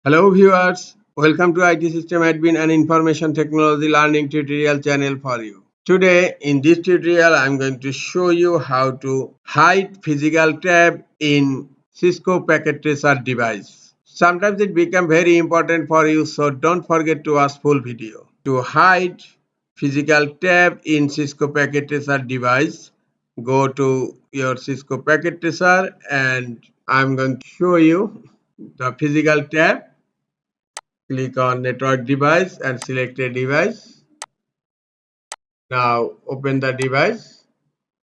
Hello viewers, welcome to IT System Admin and Information Technology Learning tutorial channel for you. Today in this tutorial I am going to show you how to hide physical tab in Cisco packet tracer device. Sometimes it becomes very important for you, so don't forget to watch full video. To hide physical tab in Cisco packet tracer device, go to your Cisco packet tracer and I am going to show you the physical tab. Click on network device and select a device. Now open the device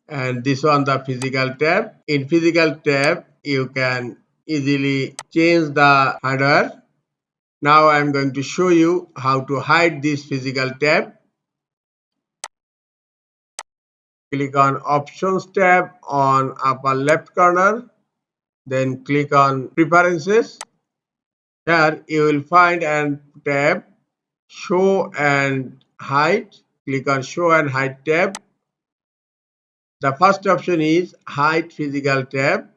and this one the physical tab. In physical tab you can easily change the hardware. Now I am going to show you how to hide this physical tab. Click on options tab on upper left corner, then click on preferences. Here you will find a tab show and hide. Click on show and hide tab. The first option is hide physical tab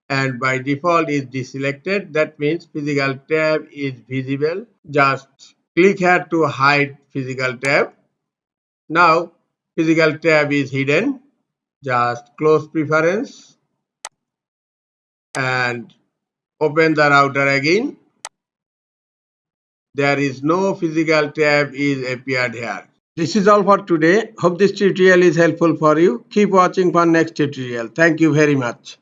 and by default is deselected. That means physical tab is visible. Just click here to hide physical tab. Now physical tab is hidden. Just close preference and open the router again. There is no physical tab is appeared here. This is all for today. Hope this tutorial is helpful for you. Keep watching for next tutorial. Thank you very much.